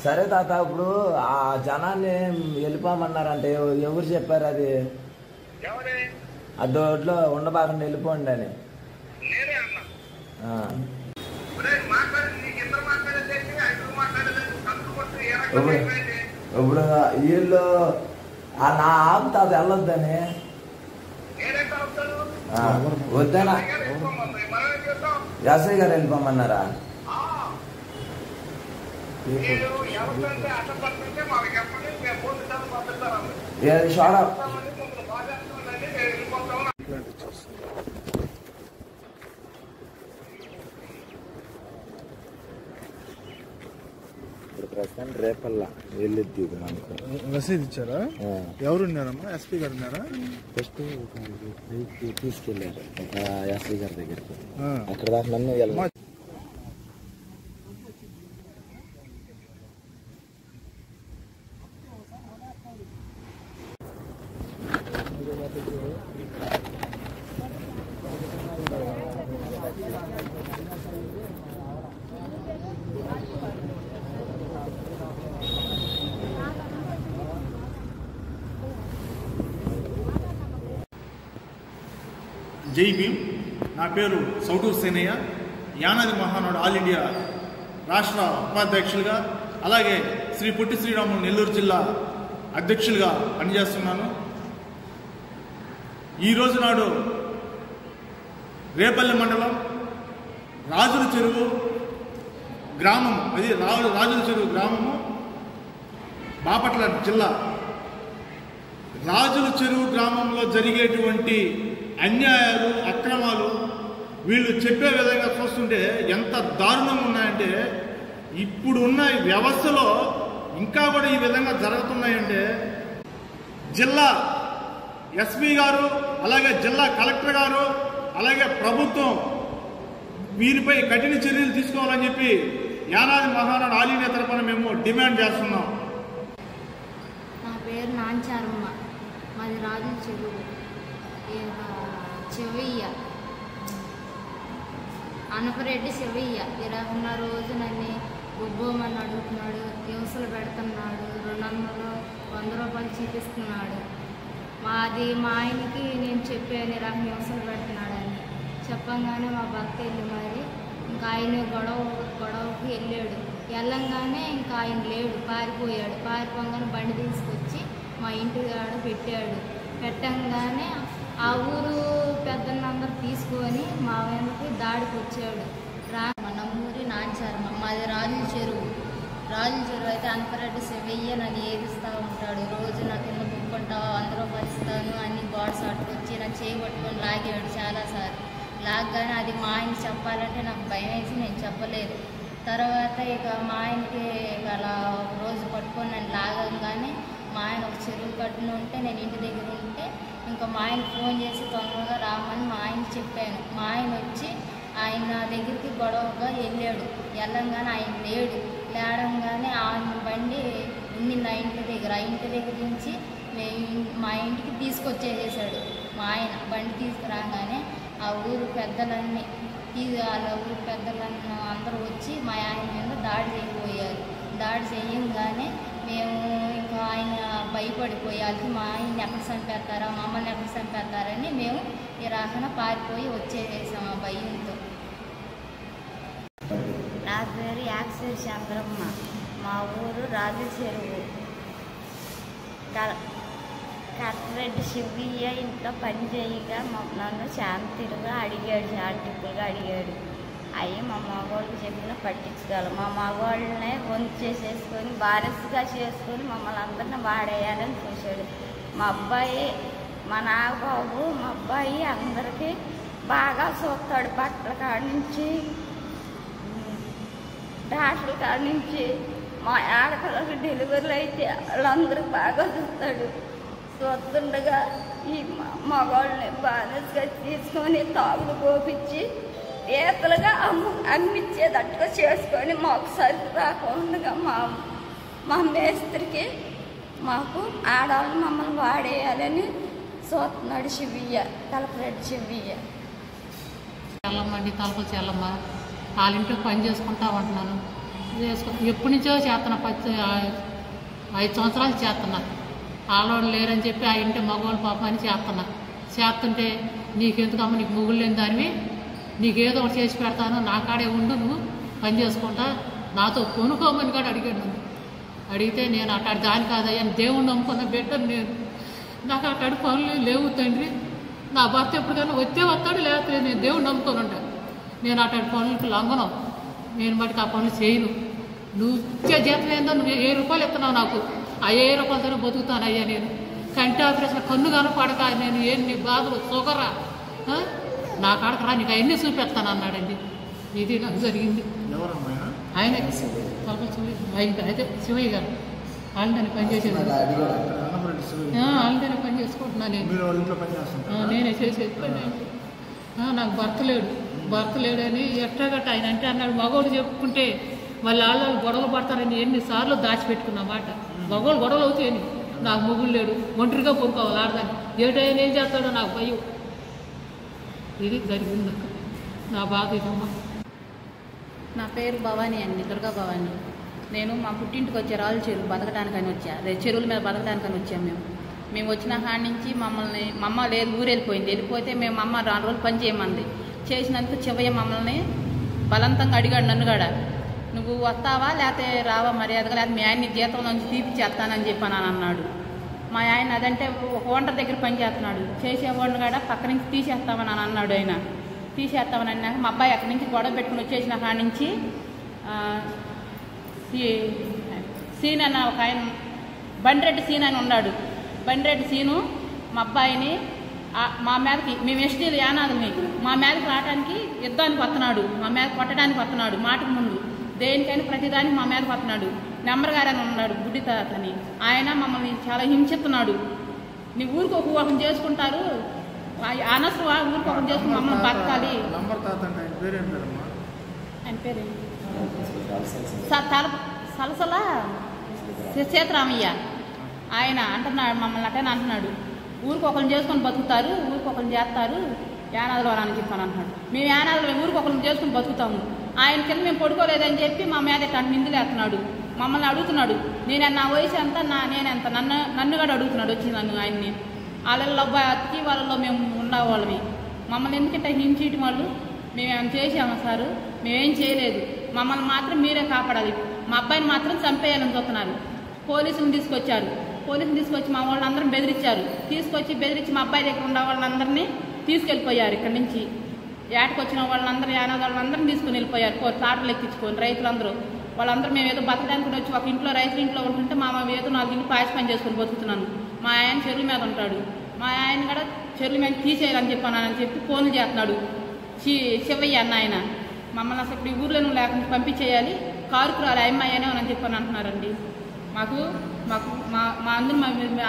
సరే తాత, ఇప్పుడు ఆ జనాన్ని వెళ్ళిపోమన్నారంటే ఎవరు చెప్పారు? అది ఆ దొడ్లో ఉండబాకండి వెళ్ళిపోండి అని. ఇప్పుడు వీళ్ళు నా ఆపుతా వెళ్ళొద్దని వద్దనా? ఎస్ఐ గారు వెళ్ళిపోమన్నారా? ప్రస్తుతానికి రేపల్లా వెళ్ళిద్ది. మనకు రసీదు ఇచ్చారా? ఎవరున్నారమ్మా? ఎస్పీ గారు ఉన్నారా? ఫస్ట్ తీసుకెళ్ళారు ఒక ఎస్పీ గారి దగ్గరికి. అక్కడ దాకా నన్ను వెళ్ళాలి. జై భీమ్. నా పేరు సౌటూరు సేనయ్య. యానాది మహానాడు ఆల్ ఇండియా రాష్ట్ర ఉపాధ్యక్షులుగా, అలాగే శ్రీ పొట్టి శ్రీరాములు నెల్లూరు జిల్లా అధ్యక్షులుగా పనిచేస్తున్నాను. ఈరోజు నాడు రేపల్లి మండలం రాజుల చెరువు గ్రామం, అది రాజుల చెరువు గ్రామము, బాపట్ల జిల్లా. రాజుల చెరువు గ్రామంలో జరిగేటువంటి అన్యాయాలు, అక్రమాలు వీళ్ళు చెప్పే విధంగా చూస్తుంటే ఎంత దారుణంగా ఉన్నాయంటే, ఇప్పుడున్న వ్యవస్థలో ఇంకా కూడా ఈ విధంగా జరుగుతున్నాయంటే జిల్లా ఎస్పీ గారు, అలాగే జిల్లా కలెక్టర్ గారు, అలాగే ప్రభుత్వం వీరిపై కఠిన చర్యలు తీసుకోవాలని చెప్పి యానాది మహానాడు ఆల్ ఇండియా తరఫున మేము డిమాండ్ చేస్తున్నాం. నా పేరు నాంచారమ్మ, మాది రాజుల చెరువు శివయ్య, అనపరెడ్డి శివయ్య. 20వ రోజు నన్ను గుబ్బోమని అడుగుతున్నాడు, హింసలు పెడుతున్నాడు, 200 100 రూపాయలు చూపిస్తున్నాడు. మా ఆయనకి నేను చెప్పాను ఇలా హింసలు పెడుతున్నాడని. చెప్పంగానే మా భర్త వెళ్ళి మరి ఇంకా ఆయన గొడవకి వెళ్ళంగానే ఇంకా ఆయన లేడు, పారిపోయాడు. పారిపోగానే బండి తీసుకొచ్చి మా ఇంటి కాడ పెట్టంగానే ఆ ఊరు పెద్దలందరూ తీసుకొని మా వెనక్కి దాడికి వచ్చాడు. మన ఊరి నాంచారమ్మ, మాది రాజుల చెరువు అయితే అనపరెడ్డి శివయ్య నన్ను ఏదిస్తూ ఉంటాడు. రోజు నా కింద పుక్కుంటావు, 100 రూపాయలు ఇస్తాను అని గోడ సాటుకొచ్చి నన్ను చేయబట్టుకొని లాగాడు చాలాసార్లు. లాగ్గానే అది మా ఆయనకి చెప్పాలంటే నాకు భయం వేసి నేను చెప్పలేదు. తర్వాత ఇక మా ఆయనకి అలా రోజు పట్టుకొని నన్ను లాగంగానే మా ఆయన ఒక చెరువు కట్టున ఉంటే నేను ఇంటి దగ్గర ఉంటే ఇంకా మా ఆయన ఫోన్ చేసి తొందరగా రామని మా ఆయనకి చెప్పాను. మా ఆయన వచ్చి ఆయన నా దగ్గరికి గొడవగా వెళ్ళంగానే ఆయన లేడంగానే ఆయన బండి ఉంది నా ఇంటి దగ్గర నుంచి మా ఇంటికి తీసుకొచ్చేసేసాడు. మా ఆయన బండి తీసుకురాగానే ఆ ఊరు పెద్దలన్నీ అందరూ వచ్చి మా ఆయన మీద దాడి చేయబోయారు. దాడి చేయంగానే మేము ఇంకా ఆయన భయపడిపోయాలి, మా ఆయన్ని ఎక్కడ చంపేస్తారా, మమ్మల్ని ఎక్కడ చంపేస్తారని మేము ఈ రాకన పారిపోయి వచ్చేసాం ఆ భయంతో. నా పేరు యాక్సూరి చంద్రమ్మ, మా ఊరు రాజుల చెరువు. కలెక్టరెడ్డి శివయ్య ఇంట్లో పని చేయగా నన్ను శాంతిగా అడిగాడు. అవి మా మగవాళ్ళకి చెప్పిన పట్టించుకోవాలి. మా మగవాళ్ళనే వంతు చేసేసుకొని బారస్గా చేసుకొని మమ్మల్ని అందరిని వాడేయాలని చూశాడు. మా నాగబాబు మా అబ్బాయి అందరికీ బాగా చూస్తాడు. బట్టల కాడ నుంచి డాక్టర్ల కాడ నుంచి మా ఆడపిల్లలకి డెలివరీలు అయితే వాళ్ళందరికీ బాగా చూస్తాడు. చూస్తుండగా ఈ మగవాళ్ళని బారస్గా తీసుకొని తాగుడు పోపించి ఏతలుగా అమ్మిచ్చేటట్టుగా చేసుకొని మాకు సరుకు రాకుండా మా మేస్త్రికి మాకు ఆడవాళ్ళు మమ్మల్ని వాడేయాలని చూస్తున్నాడు శివయ్య, కలెక్టరెడ్డి శివయ్య. చెల్లమ్మండి, తలపల చెల్లమ్మ. వాళ్ళ ఇంట్లో పని చేసుకుంటా ఉంటున్నాను. ఎప్పటి నుంచో చేస్తున్నా 5 సంవత్సరాలు చేస్తున్నా. ఆడవాళ్ళు లేరని చెప్పి ఆ ఇంటి మగవాళ్ళు పాపం అని చేస్తుంటే నీకెందుకమ్మ, నీకు మొగుళ్ళు లేని దానివి, నీకేదో ఒకటి చేసి పెడతాను, నా కాడే ఉండు, నువ్వు పని చేసుకుంటా, నాతో కొనుక్కోమని కూడా అడిగాడు నన్ను. అడిగితే నేను అట్టాడు దాని కాదయ్యా, దేవుణ్ణి నమ్ముకున్న బెటర్, నేను నాకు అట్టాడు పనులు లేవు తండ్రి, నా భర్త ఎప్పటికైనా వస్తాడు, లేకపోతే నేను దేవుణ్ణి నమ్ముకొని ఉంటాను, నేను అట్టాడు పనులకు లంఘనం, నేను మటుకు ఆ పనులు చేయను, నువ్వు ఇచ్చే జీతం ఏందో, నువ్వు 1000 రూపాయలు ఇస్తున్నావు నాకు, ఆ 1000 రూపాయలతోనే బతుకుతాను అయ్యా, నేను కంటి ఆపరేషన్ కన్ను కనపడక నేను ఎన్ని బాధలు సోకరా నా కాడకు రా, నీకు అవన్నీ చూపెడతాను అన్నాడండి. ఇది నాకు జరిగింది. ఆయన అయితే శివయ్య గారు వాళ్ళని పనిచేసేది, వాళ్ళని పని చేసుకుంటున్నాను నేనే చేసేది పని. నాకు భర్త లేడని ఎట్టాగట్ట ఆయన అంటే అన్నాడు. మగవాడు చెప్పుకుంటే మళ్ళీ వాళ్ళు గొడవలు పడతారని ఎన్నిసార్లు దాచిపెట్టుకున్న మాట. మగవాళ్ళు గొడవలు అవుతాయని, నాకు మొగుడు లేడు, ఒంటరిగా పొరుకోవాలి ఆడదాన్ని, ఏటైనా ఏం చేస్తాడో నాకు భయం. ఇది జరిగింది నా బాధ ఇదమ్మా. నా పేరు భవానీ అండి, దుర్గా భవానీ. నేను మా పుట్టింటికి వచ్చే రాళ్ళ చెరువు బతకడానికని వచ్చా, చెరువుల మీద బతకడానికని వచ్చాము. మేము వచ్చిన కాడి నుంచి మా అమ్మ లేదు, ఊరు వెళ్ళిపోతే మేము అమ్మ 2 రోజులు పని చేయమంది. చేసినందుకు చివయ్య మమ్మల్ని బలవంతంగా అడిగాడు, నన్ను కూడా, నువ్వు వస్తావా లేకపోతే రావా మర్యాదగా, లేకపోతే మీ ఆయన్ని జీతం నుంచి తీపిచ్చేస్తానని చెప్పాను అన్నాడు. మా ఆయన అదంటే ఒక ఓనర్ దగ్గర పని చేస్తున్నాడు, చేసేవాడిని కూడా పక్క నుంచి తీసేస్తామని అన్నాడు. ఆయన తీసేస్తామని అన్నాక మా అబ్బాయి అక్కడి నుంచి గొడవ పెట్టుకుని వచ్చేసిన కాడి నుంచి సీన్ అన్న ఒక ఆయన, బండిరెడ్డి సీన్ అని ఉన్నాడు. బండిరెడ్డి సీను మా అబ్బాయిని మా మీదకి, మేము ఎస్టీలు యానాదుల్ని, మా మీదకి రావడానికి యుద్ధానికి వస్తున్నాడు, మా మీద కొట్టడానికి వస్తున్నాడు. మాటకు ముందు దేనికైనా ప్రతిదానికి మా మీదకి వస్తున్నాడు. నెంబర్ గారని ఉన్నాడు, గుడ్డి తాతని, ఆయన మమ్మల్ని చాలా హింసిస్తున్నాడు. నీ ఊరికి ఒకరిని చేసుకుంటారు, అనసు ఊరికి ఒకరిని చేసుకుని మమ్మల్ని బతకాలి. ఆయన పేరు సలసల సీతారామయ్య. ఆయన అంటున్నాడు మమ్మల్ని అట్టని అంటున్నాడు, ఊరికి ఒకరిని చేసుకొని బతుకుతారు, ఊరికి ఒకరిని చేస్తారు, యానాదులు అని చెప్పాను అంటున్నాడు. మేము యానాదులు ఊరికి ఒకరిని చేసుకుని బతుకుతాము, ఆయన కింద మేము పడుకోలేదని చెప్పి మా మీద ఇట్లా నిందులు వేస్తున్నాడు. మమ్మల్ని అడుగుతున్నాడు, నా వయసు ఎంత, నేనెంత, నన్ను కూడా అడుగుతున్నాడు వచ్చి నన్ను. ఆయన్ని వాళ్ళల్లో అబ్బాయి అతికి వాళ్ళలో మేము ఉండేవాళ్ళమి. మమ్మల్ని ఎందుకంటే హింసేయటం వాళ్ళు, మేమేమైనా చేసామా సారు? మేమేం చేయలేదు, మమ్మల్ని మాత్రం మీరే కాపాడాలి, మా అబ్బాయిని మాత్రం చంపేయాలని చూస్తున్నారు. పోలీసులను తీసుకొచ్చి మా వాళ్ళందరం బెదిరించి మా అబ్బాయి దగ్గర ఉన్న వాళ్ళందరినీ తీసుకెళ్ళిపోయారు. ఇక్కడి నుంచి ఏటకు వచ్చిన వాళ్ళందరూ, వాళ్ళందరినీ తీసుకుని వెళ్ళిపోయారు. తాటలు ఎక్కించుకొని వాళ్ళందరూ మేము ఏదో బతకడానికి వచ్చి ఒక ఇంట్లో రైతుల ఇంట్లో ఉంటుంటే మా ఏదో 4 ఇంట్లో పాయస పని చేసుకొని బతుకుతున్నాను. మా ఆయన చెరువుల మీద ఉంటాడు, మా ఆయన కూడా చెరువుల మీద తీసేయాలని చెప్పానని చెప్పి ఫోన్లు చేస్తున్నాడు. శివయ్య అన్న ఆయన మమ్మల్ని అసలు ఇప్పుడు ఊర్లో లేకుండా పంపించేయాలి, కారుకు రాలి అమ్మాయినే అని చెప్పని అంటున్నారండి. మాకు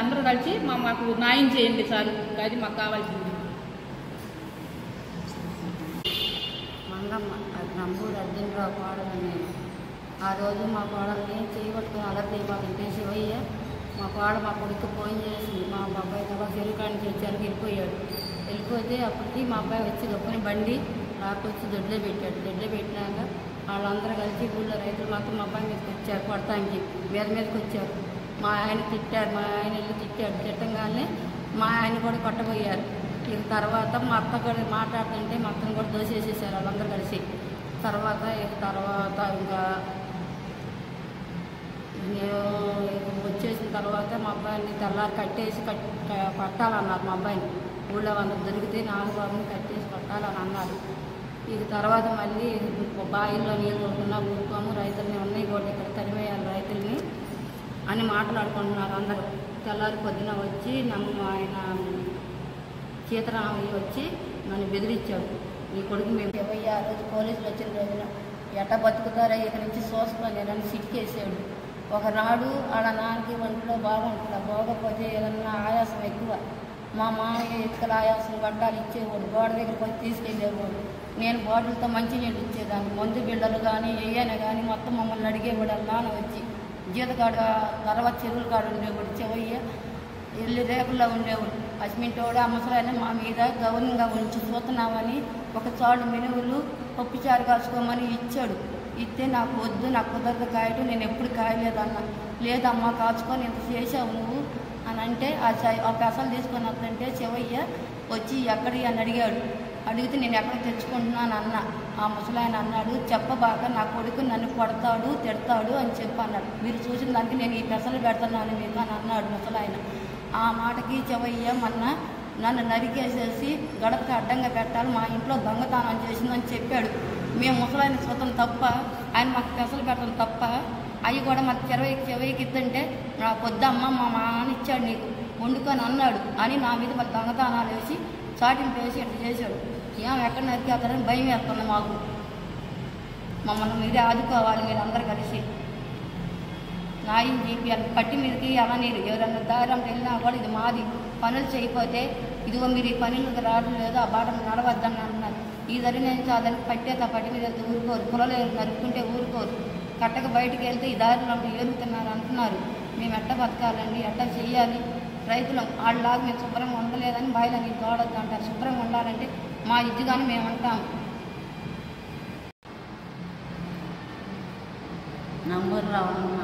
అందరూ కలిసి మాకు న్యాయం చేయండి సార్, అది మాకు కావాల్సింది. మంగమ్మ నంబూరు అర్జునరావు కోడలని. ఆ రోజు మా కోడల్ని చేయబట్టుకుని అలర్దైపోతుంటే శివయ్య మా కొడుకు ఫోన్ చేసి మా అబ్బాయి కదా చెరువు కాడికి వచ్చారు, వెళ్ళిపోతే అప్పటికి మా అబ్బాయి వచ్చి గొప్పని బండి రాకొచ్చి దొడ్లో పెట్టినాక వాళ్ళందరూ కలిసి ఊళ్ళో రైతులు మాత్రం మా అబ్బాయి మీదకి వచ్చారు, కొడతానికి మీదకి వచ్చారు. మా ఆయన తిట్టారు, మా ఆయన ఇల్లు తిట్టంగానే మా ఆయన కూడా కొట్టబోయారు. ఇక తర్వాత మా అత్త కూడా మాట్లాడుతుంటే మా అత్తను కూడా దోసేసేసారు వాళ్ళందరూ కలిసి. తర్వాత ఇంకా నేను వచ్చేసిన తర్వాత మా అబ్బాయిని తెల్లారి కట్టేసి కొట్టాలన్నారు. మా అబ్బాయిని ఊళ్ళో వాళ్ళకి దొరికితే 4 బాబుని కట్టేసి కొట్టాలని అన్నారు. ఇక తర్వాత మళ్ళీ బాయిల్లో నీళ్ళు కొడుతున్నా ఊరుకోము, రైతుల్ని ఉన్నాయి కూడా ఇక్కడ తరిమేయాలి రైతుల్ని అని మాట్లాడుకుంటున్నారు అందరూ. తెల్లారి పొద్దున వచ్చి ఆయన సీతారామయ్య వచ్చి నన్ను బెదిరించాడు, నీ కొడుకు మేము 26 రోజు పోలీసులు వచ్చిన రోజున ఎట్ట బతుకుతారా ఇక్కడ నుంచి చూసుకొని సిక్కేసాడు. ఒకనాడు వాళ్ళ నాన్నకి ఒంట్లో బాగుంటుందా, బాగోకపోతే ఏదన్నా ఆయాసం ఎక్కువ, మా మామయ్య ఇటుకల ఆయాసం గడ్డాలు ఇచ్చేవాడు, గోడ దగ్గరికి వచ్చి తీసుకెళ్ళేవాడు. నేను బాటిల్తో మంచినీళ్ళు ఇచ్చేదాన్ని, మందు బిళ్ళలు కానీ ఏయైనా కానీ మొత్తం మమ్మల్ని అడిగేవాడు. నాన్న వచ్చి జీతకాడ తర్వాత చెరువుల కాడ ఉండేవాడు, చెవయ్య ఇల్లు రేకుల్లో ఉండేవాడు. అసిమింటోడు అమ్మసరాయన మా మీద గౌరవంగా ఉంచి చూస్తున్నామని ఒక చాడు మినువులు పప్పుచారు కాసుకోమని ఇచ్చాడు. ఇస్తే నాకు వద్దు, నాకు కుదరదు కాయటం, నేను ఎప్పుడు కాయలేదన్నా. లేదమ్మా కాచుకొని ఇంత చేసావు నువ్వు అని అంటే ఆ పెసలు తీసుకొని వస్తుంటే శివయ్య వచ్చి ఎక్కడి అని అడిగాడు. అడిగితే నేను ఎక్కడ తెచ్చుకుంటున్నాను అన్న. ఆ ముసలాయన అన్నాడు, చెప్పబాక నా కొడుకు నన్ను కొడతాడు తిడతాడు అని చెప్పి అన్నాడు. మీరు చూసిన దానికి నేను ఈ పెసలు పెడుతున్నాను మీకు అని అన్నాడు ముసలాయన. ఆ మాటకి శివయ్య మొన్న నన్ను నరికేసేసి గడపకి అడ్డంగా పెట్టాలి, మా ఇంట్లో దొంగతనం చేసిందని చెప్పాడు. మేము ముసలాయన స్వతం తప్ప, ఆయన మాకు పెసలు పెట్టడం తప్ప. అవి కూడా మాకు చెరవైకి ఇద్దంటే నా పొద్దమ్మ మా నాన్న ఇచ్చాడు నీకు వండుకొని అన్నాడు అని నా మీద మళ్ళీ దొంగతనాలు వేసి చాటింపు వేసి ఇట్లా చేశాడు. ఏం ఎక్కడ నరికేస్తారని భయం వేస్తుంది మాకు. మమ్మల్ని మీరే ఆదుకోవాలి, మీరు అందరు కలిసి న్యాయం చేయాలి. పట్టి మీదకి అలా నీరు ఎవరన్నా దారం వెళ్ళినా కూడా ఇది మాది, పనులు చేయకపోతే ఇదిగో మీరు ఈ పనులకు రావడం లేదు, ఆ బాట నడవద్దని అంటున్నారు. ఈ దరి నుంచి ఆ దానికి పట్టేత పట్టి మీద వెళ్తే ఊరుకోరు, పొలాలు నరుక్కుంటే ఊరుకోరు, కట్టక బయటికి వెళ్తే ఈ దారిలో ఏరుతున్నారు అంటున్నారు. మేము ఎట్ట బతకాలండి, ఎట్ట చెయ్యాలి? రైతులు వాళ్ళలాగా మేము శుభ్రంగా ఉండలేదని బాయిలో నీకు తోడొద్దు అంటారు. శుభ్రంగా ఉండాలంటే మా ఇదిగానే మేము అంటాము. నంబూరు రావడమ్మ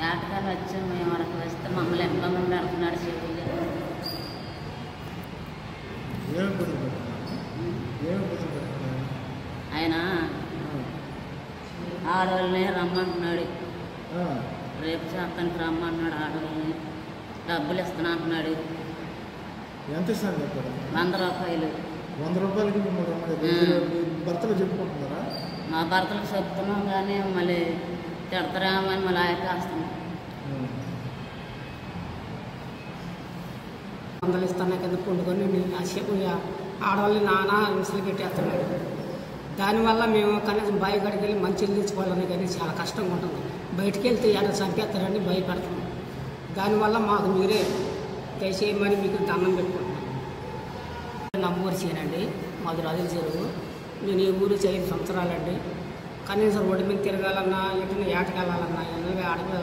ఏటకాలు వచ్చాం, మేము వరకు వస్తే మమ్మల్ని ఎంతమంది పెడుతున్నాడు శివయ్య. ఆయన ఆడవాళ్ళని రమ్మంటున్నాడు, రేపు చేస్తానికి రమ్మంటున్నాడు. ఆడవాళ్ళని డబ్బులు ఇస్తాను అంటున్నాడు. ఎంత ఇస్తాను చెప్పారు? 100 రూపాయలు. 100 రూపాయలకి భర్తలు చెప్పుకుంటున్నారా? మా భర్తలకు చెప్తున్నాం కానీ మళ్ళీ తిడతారేమో అని మళ్ళీ ఆయకాస్తున్నాం. 100 ఇస్తాను కింద పండుకొని కాసేపు ఆడవాళ్ళని నానా విసులు పెట్టేస్తున్నాడు. దానివల్ల మేము కనీసం బావి గడికి వెళ్ళి మంచిలు తెచ్చుకోవాలని కానీ చాలా కష్టంగా ఉంటుంది. బయటికి వెళ్తే ఎక్కడ చంపేస్తారని భయపడుతున్నాం. దానివల్ల మాకు మీరే దయచేయమని మీకు దండం పెట్టుకుంటున్నాను. నంబూరు చేయనండి, మాది రాజుల చెరువు. నేను ఈ ఊరు 5 సంవత్సరాలండి. కనీసం రోడ్డు మీద తిరగాలన్నా, ఎటుని ఏటకెళ్ళాలన్నా, ఎన్నో ఆడపిల్ల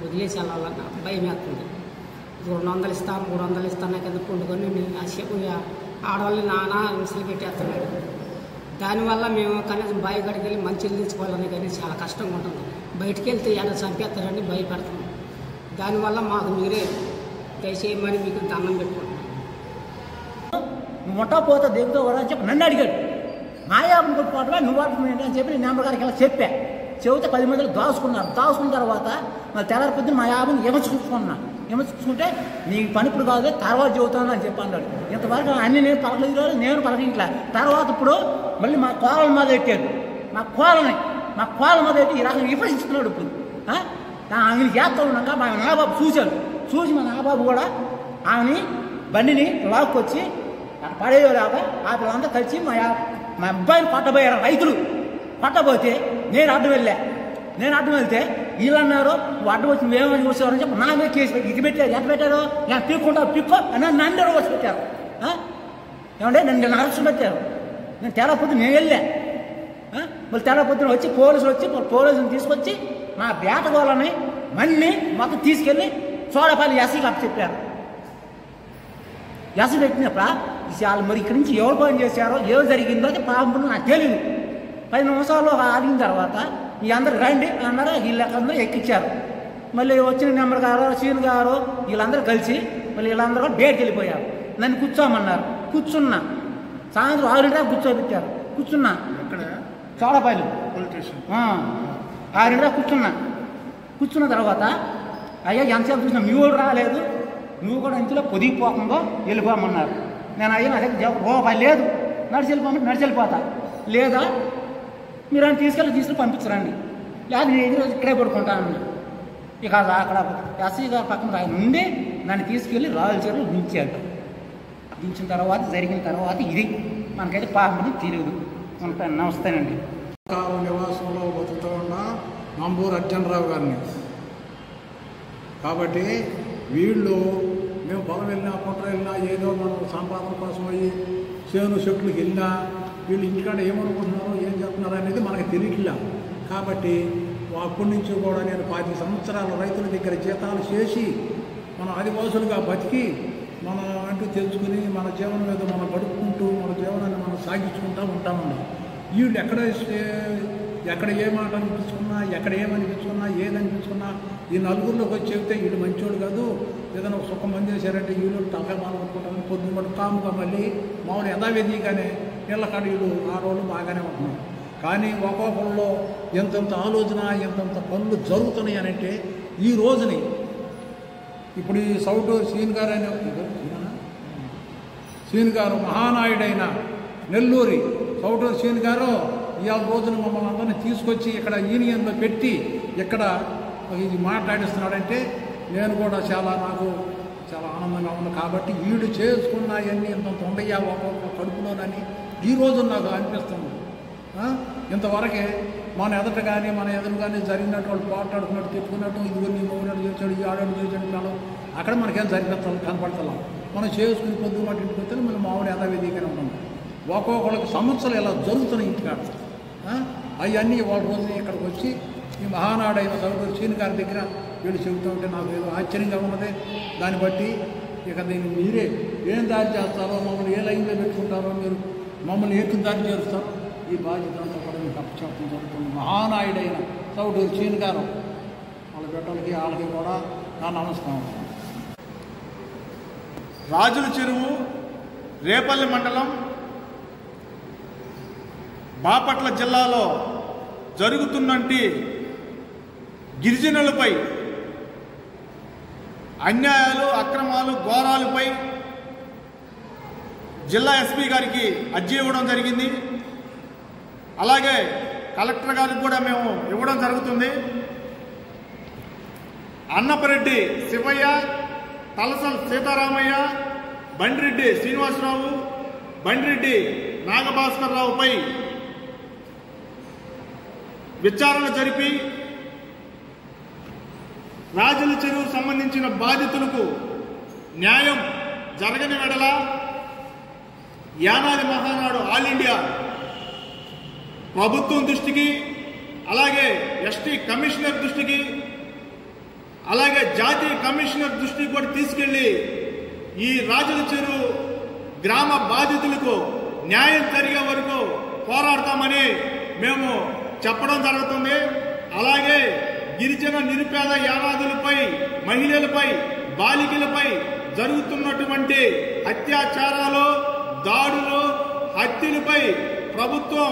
వదిలేసి వెళ్ళాలన్నా భయం వేస్తుంది. 200 ఇస్తాను 300 ఇస్తాను కింద పండుకొని కాసేపు ఆడవాళ్ళని నానా విసులు పెట్టేస్తున్నాడు. దానివల్ల మేము కనీసం బావి గడికి వెళ్ళి మంచిలు తెచ్చుకోవాలని కానీ చాలా కష్టంగా ఉంటుంది. బయటికి వెళ్తే ఎక్కడ చంపేస్తారని భయపడుతున్నాం. దానివల్ల మాకు మీరే దయచేయమని మీకు దండం పెట్టుకుంటున్నాం. నువ్వు ఉంటా పోతా దేవుతో కూడా అని చెప్పి నన్ను అడిగాడు. మా యాభై కొట్టుకోవటమే నువ్వు వాడుతుంది అని చెప్పి నేను నెంబర్ గారికి ఇలా చెప్తే 10 మందిలో దాచుకున్నారు. దాచుకున్న తర్వాత మళ్ళీ తెల్లారి పొద్దున్న మా యాభైని ఏమర్చుకుంటే నీ పని ఇప్పుడు కాదు తర్వాత చెబుతాను అని చెప్పి అన్నాడు. ఇంతవరకు అన్ని నేను పలకలేదు, నేను పలకింట్లా. తర్వాత ఇప్పుడు మళ్ళీ మా కోళ్ళ మీద పెట్టాడు. మా కోళ్ళ మీద పెట్టి ఈ రకంగా విభజిస్తున్నాడు. ఇప్పుడు ఆమెను చేస్తూ ఉన్నాక మా నాగబాబు చూశాడు. చూసి మా నాగబాబు కూడా ఆమెని బండిని లాక్కొచ్చి పడేలాగా ఆ పిల్లలంతా కలిసి మా అబ్బాయిని కొట్టబోయారు. రైతులు కొట్టబోతే నేను అడ్డు వెళ్తే వీళ్ళు అన్నారు, నువ్వు అడ్డు వచ్చి మేమని చూసేవారని చెప్పి నా మీద కేసు ఇది పెట్టారు. ఎంత పెట్టారు? నేను పిక్కో అని నన్ను వచ్చి పెట్టారు. ఏమంటే నన్ను అరెస్ట్ పెట్టారు. నేను తెల్లపొద్దున నేను వెళ్ళా. మళ్ళీ తెల్లపొద్దున వచ్చి పోలీసులు తీసుకొచ్చి మా బేటగోళ్ళని మన్ని మొత్తం తీసుకెళ్ళి చోడపల్లి ఎస్సీకి అప్పు చెప్పారు. ఎస్సీ పెట్టినప్పుడు వాళ్ళు మరి ఇక్కడి నుంచి ఎవరు పని చేశారో ఏం జరిగిందో అది పాపం నాకు తెలియదు. 10 నిమిషాలు ఆగిన తర్వాత ఈ అందరు రండి అన్నారు. వీళ్ళందరూ ఎక్కించారు. మళ్ళీ వచ్చిన నెంబర్ గారు సీన్ గారు వీళ్ళందరూ కలిసి మళ్ళీ వీళ్ళందరూ బయటకు వెళ్ళిపోయారు. నన్ను కూర్చోమన్నారు. కూర్చున్నా. సాయంత్రం 6 గంటలకు కూర్చోబెట్టారు. కూర్చున్నా. చోడపల్లి 6 గంటలకు కూర్చున్న తర్వాత అయ్యా ఎంతసేపు చూసినా మీ కూడా రాలేదు, నువ్వు కూడా ఇంట్లో పొదిగిపోకుండా వెళ్ళిపోమన్నారు. నేను అయ్యా నా దగ్గర రూపాయి లేదు, నడిచి వెళ్ళిపోతా, లేదా మీరు ఆయన తీసుకెళ్ళి పంపించరండి, లేదా నేను ఇక్కడే పడుకుంటాను. ఇక అక్కడ ఎస్సీ గారు పక్కన ఆయన ఉండి నన్ను తీసుకెళ్ళి రాయల చెరువులో దించాడు. దించిన తర్వాత జరిగిన తర్వాత ఇది మనకైతే పాపం తెలియదు. ఉంటాను. నమస్తేనండి. కాలం నివాసంలో బతుకుతూ ఉన్న నంబూరు అర్జునరావు గారిని. కాబట్టి వీళ్ళు మేము పొలం వెళ్ళినా కుట్ర వెళ్ళినా ఏదో మనం సంపాదన కోసం అయ్యి చెట్లకు వెళ్ళినా వీళ్ళు ఇంటికాడ ఏమనుకుంటున్నారో ఏం చెప్తున్నారో అనేది మనకు తెలియట్లా. కాబట్టి అప్పటి నుంచి కూడా నేను 10 సంవత్సరాల రైతుల దగ్గర జీతాలు చేసి మన ఆదివాసులుగా బతికి మన అంటూ తెలుసుకుని మన జీవనం మీద మనం గడుపుకుంటూ మన జీవనాన్ని మనం సాగించుకుంటూ ఉంటామన్నాం. వీళ్ళు ఎక్కడ ఏ మాట అనిపించుకున్నా, ఎక్కడ ఏమనిపించుకున్నా, ఏదనిపించుకున్నా ఈ నలుగురిలోకి వచ్చి చెబితే వీళ్ళు మంచోడు కాదు, ఏదైనా ఒక సుఖం మంది చేశారంటే వీళ్ళు తలకాయ మాలనుకుంటారు. పొద్దున్న పట్టు కాముగా మళ్ళీ మామూలు యథావిధిగానే నీళ్ళ కాడ వీళ్ళు ఆ రోజులు బాగానే ఉంటున్నారు. కానీ ఒక్కొక్కరిలో ఎంతంత ఆలోచన, ఎంతంత పనులు జరుగుతున్నాయి అని అంటే ఈ రోజుని ఇప్పుడు ఈ సౌటూరు సీన్ గారు అనే సీన్ గారు మహానాయుడైన నెల్లూరి సౌటూరు సీన్ గారు ఇవాళ రోజున మమ్మల్ని అందరినీ తీసుకొచ్చి ఇక్కడ యూనియన్లో పెట్టి ఇక్కడ ఇది మాట్లాడిస్తున్నాడంటే నేను కూడా నాకు చాలా ఆనందంగా ఉంది. కాబట్టి వీళ్ళు చేసుకున్నాయన్నీ ఇంతంత ఉండయ్యా ఒక్కొక్క కడుపులోనని ఈ రోజు నాకు అనిపిస్తుంది. ఇంతవరకే మన ఎదుట కానీ మన ఎదురు కానీ జరిగినట్టు వాళ్ళు పోట్లాడుకున్నట్టు తిట్టుకున్నట్టు ఇది నీ మౌనాడు చేశాడు, ఈ ఆడాడు చేశాడు కాదు, అక్కడ మనకేం కనపడతలేం. మనం చేసుకుని పొద్దు మాట ఇంటికి వస్తే మనం మామూలు యథావిధిగానే ఉన్నాం. ఒక్కొక్కళ్ళకి సమస్యలు ఇలా జరుగుతున్నాయి ఇంటికాడ. అవన్నీ వాళ్ళ రోజు ఇక్కడికి వచ్చి ఈ మహానాడైన సౌటూరు సీన్ గారి దగ్గర వీళ్ళు చెబుతూ ఉంటే నాకు ఏదో ఆశ్చర్యంగా ఉన్నది. దాన్ని బట్టి ఇక దీన్ని మీరే ఏం దారి చేస్తారో, మమ్మల్ని ఏ లైన్లో పెట్టుకుంటారో, మీరు మమ్మల్ని ఏం దారి చేస్తారో ఈ బాధ్యత అంతా కూడా మీకు అప్పచెప్పడం జరుగుతుంది. మహానాయుడైన సౌటూరు సీన్ గారు వాళ్ళ బిడ్డలకి వాళ్ళకి కూడా నా నమస్కారం. రాజుల చెరువు రేపల్లి మండలం బాపట్ల జిల్లాలో జరుగుతున్నటి గిరిజనులపై అన్యాయాలు, అక్రమాలు, ఘోరాలపై జిల్లా ఎస్పీ గారికి అర్జీ ఇవ్వడం జరిగింది. అలాగే కలెక్టర్ గారికి కూడా మేము ఇవ్వడం జరుగుతుంది. అన్నపరెడ్డి శివయ్య, తలసల సీతారామయ్య, బండిరెడ్డి శ్రీనివాసరావు, బండిరెడ్డి నాగభాస్కర్ రావుపై విచారణ జరిపి రాజుల చెరువు సంబంధించిన బాధితులకు న్యాయం జరగని వెడల యానాది మహానాడు ఆల్ ఇండియా ప్రభుత్వం దృష్టికి, అలాగే ఎస్టీ కమిషనర్ దృష్టికి, అలాగే జాతీయ కమిషనర్ దృష్టికి కూడా తీసుకెళ్లి ఈ రాజుల చెరువు గ్రామ బాధితులకు న్యాయం జరిగే వరకు పోరాడతామని మేము చెప్పడం జరుగుతుంది. అలాగే గిరిజన నిరుపేద యానాదులపై, మహిళలపై, బాలికలపై జరుగుతున్నటువంటి అత్యాచారాలు, దాడులు, హత్యలపై ప్రభుత్వం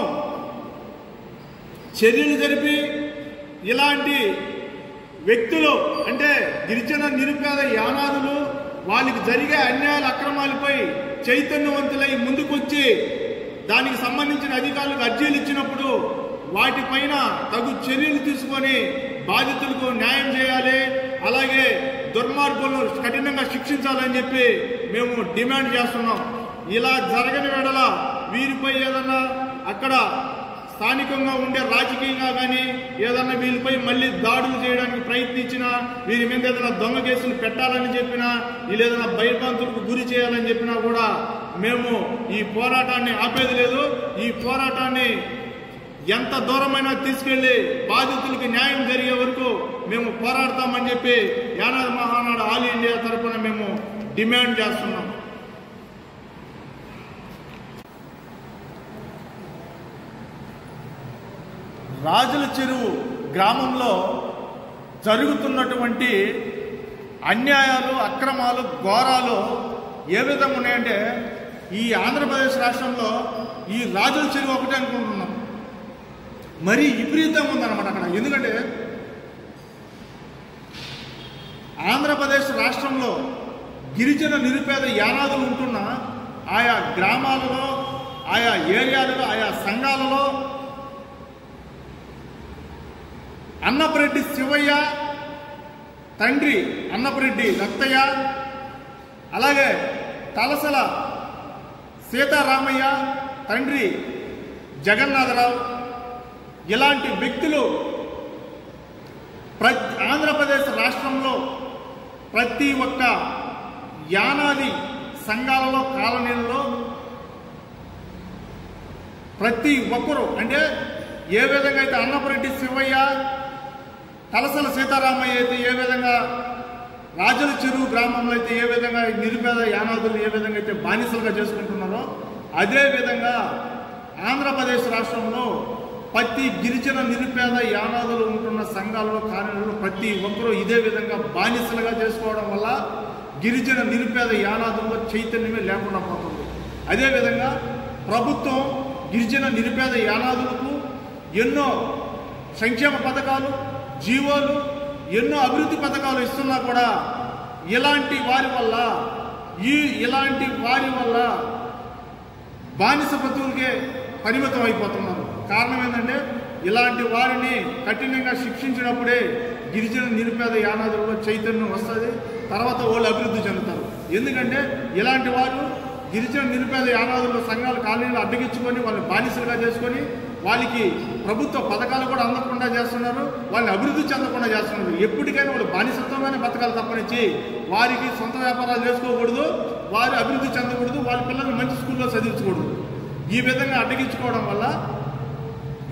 చర్యలు జరిపి ఇలాంటి వ్యక్తులు అంటే గిరిజన నిరుపేద యానాదులు వాళ్ళకి జరిగే అన్యాయాల, అక్రమాలపై చైతన్యవంతులై ముందుకొచ్చి దానికి సంబంధించిన అధికారులకు అర్జీలు ఇచ్చినప్పుడు వాటిపైన తగు చర్యలు తీసుకొని బాధితులకు న్యాయం చేయాలి, అలాగే దుర్మార్గులను కఠినంగా శిక్షించాలని చెప్పి మేము డిమాండ్ చేస్తున్నాం. ఇలా జరగని వేళ వీరిపై ఏదన్నా అక్కడ స్థానికంగా ఉండే రాజకీయంగా కానీ ఏదన్నా వీళ్ళపై మళ్ళీ దాడులు చేయడానికి ప్రయత్నించినా, వీరి మీద ఏదైనా దొంగ కేసులు పెట్టాలని చెప్పినా, వీళ్ళు ఏదైనా భయభ్రాంతులకు గురి చేయాలని చెప్పినా కూడా మేము ఈ పోరాటాన్ని ఆపేది లేదు. ఈ పోరాటాన్ని ఎంత దూరమైనా తీసుకెళ్లి బాధితులకి న్యాయం జరిగే వరకు మేము పోరాడతామని చెప్పి యానాది మహానాడు ఆల్ ఇండియా తరఫున మేము డిమాండ్ చేస్తున్నాం. రాజుల చెరువు గ్రామంలో జరుగుతున్నటువంటి అన్యాయాలు, అక్రమాలు, ఘోరాలు ఏ విధంగా ఉన్నాయంటే ఈ ఆంధ్రప్రదేశ్ రాష్ట్రంలో ఈ రాజుల చెరువు ఒకటే అనుకుంటున్నాం, మరీ విపరీతంగా ఉందన్నమాట అక్కడ. ఎందుకంటే ఆంధ్రప్రదేశ్ రాష్ట్రంలో గిరిజన నిరుపేద యానాదులు ఉంటున్న ఆయా గ్రామాలలో, ఆయా ఏరియాలలో, ఆయా సంఘాలలో అన్నపరెడ్డి శివయ్య తండ్రి అన్నపరెడ్డి రత్తయ్య, అలాగే తలసల సీతారామయ్య తండ్రి జగన్నాథరావు, ఇలాంటి వ్యక్తులు ఆంధ్రప్రదేశ్ రాష్ట్రంలో ప్రతి ఒక్క యానాది సంఘాలలో, కాలనీలలో ప్రతి ఒక్కరూ అంటే ఏ విధంగా అయితే అన్నపరెడ్డి శివయ్య, తలసల సీతారామయ్య అయితే ఏ విధంగా రాజుల చెరువు గ్రామంలో అయితే ఏ విధంగా నిరుపేద యానాదులు ఏ విధంగా అయితే బానిసలుగా చేసుకుంటున్నారో అదే విధంగా ఆంధ్రప్రదేశ్ రాష్ట్రంలో ప్రతి గిరిజన నిరుపేద యానాదులు ఉంటున్న సంఘాలలో కార్యాలయంలో ప్రతి ఒక్కరూ ఇదే విధంగా బానిసలుగా చేసుకోవడం వల్ల గిరిజన నిరుపేద యానాదుల్లో చైతన్యమే లేకుండా పోతుంది. అదేవిధంగా ప్రభుత్వం గిరిజన నిరుపేద యానాదులకు ఎన్నో సంక్షేమ పథకాలు, జీవోలు, ఎన్నో అభివృద్ధి పథకాలు ఇస్తున్నా కూడా ఇలాంటి వారి వల్ల బానిస బ్రతుకులకే పరిమితం అయిపోతున్నారు. కారణం ఏంటంటే ఇలాంటి వారిని కఠినంగా శిక్షించినప్పుడే గిరిజన నిరుపేద యానాదులలో చైతన్యం వస్తుంది, తర్వాత వాళ్ళు అభివృద్ధి చెందుతారు. ఎందుకంటే ఇలాంటి వారు గిరిజన నిరుపేద యానాదుల సంఘాల కాలనీలు అడ్డగించుకొని వాళ్ళని బానిసలుగా చేసుకొని వాళ్ళకి ప్రభుత్వ పథకాలు కూడా అందకుండా చేస్తున్నారు, వాళ్ళని అభివృద్ధి చెందకుండా చేస్తున్నారు. ఎప్పటికైనా వాళ్ళు బానిసత్వంగానే బతకాలి తప్పనిచ్చి వారికి సొంత వ్యాపారాలు చేసుకోకూడదు, వారు అభివృద్ధి చెందకూడదు, వాళ్ళ పిల్లల్ని మంచి స్కూల్లో చదివించకూడదు. ఈ విధంగా అడ్డగించుకోవడం వల్ల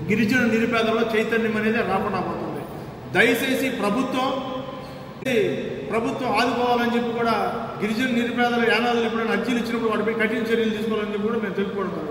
గిరిజన నిరుపేదలో చైతన్యం అనేది రాకుండా పోతుంది. దయచేసి ప్రభుత్వం ఆదుకోవాలని చెప్పి కూడా గిరిజన నిరుపేదలు యానాదులు ఎప్పుడైనా అర్జీలు ఇచ్చినప్పుడు వాటిపై కఠిన చర్యలు తీసుకోవాలని చెప్పి కూడా మేము తెలుపుకుంటాం.